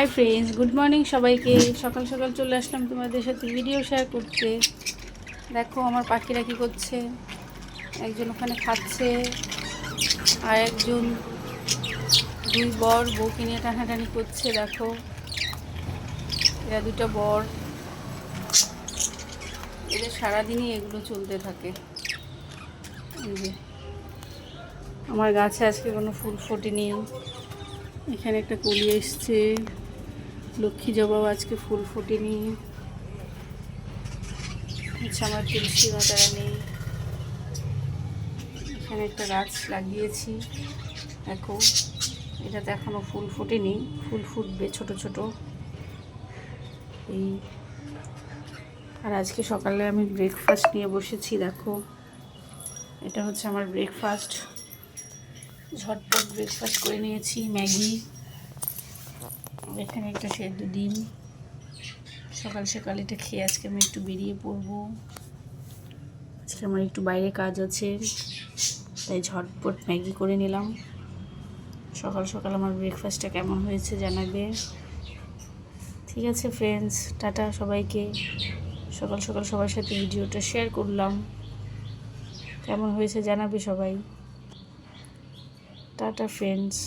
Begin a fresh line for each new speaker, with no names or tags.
Hi friends, good morning সবাইকে। সকাল সকাল চলে আসলাম তোমাদের সাথে ভিডিও শেয়ার করতে। দেখো আমার পাখিরা কী করছে। একজন ওখানে খাচ্ছে, আর একজন দুই বর বউকে নিয়ে টানাটানি করছে। দেখো এরা দুটো বর, এদের সারাদিনই এগুলো চলতে থাকে। এই যে আমার গাছে আজকে কোনো ফুল ফোটেনি, এখানে একটা কলি এসছে, লক্ষ্মী জবাও আজকে ফুল ফোটেনি। আচ্ছা, আমার তুলসী মাতারা নেই। এখানে একটা গাছ লাগিয়েছি, দেখো এটাতে এখনও ফুল ফোটেনি, ফুল ফুটবে ছোট ছোট। এই আর আজকে সকালে আমি ব্রেকফাস্ট নিয়ে বসেছি। দেখো এটা হচ্ছে আমার ব্রেকফাস্ট, ঝটপট ব্রেকফাস্ট করে নিয়েছি। ম্যাগি, এখানে একটা সেদ্ধ ডিম। সকাল সকাল এটা খেয়ে আজকে আমি একটু বেরিয়ে পড়বো। আজকে আমার একটু বাইরে কাজ আছে, তাই ঝটপট ম্যাগি করে নিলাম। সকাল সকাল আমার ব্রেকফাস্টটা কেমন হয়েছে জানাবে। ঠিক আছে ফ্রেন্ডস, টাটা সবাইকে। সকাল সকাল সবার সাথে ভিডিওটা শেয়ার করলাম, কেমন হয়েছে জানাবে সবাই। Tata friends.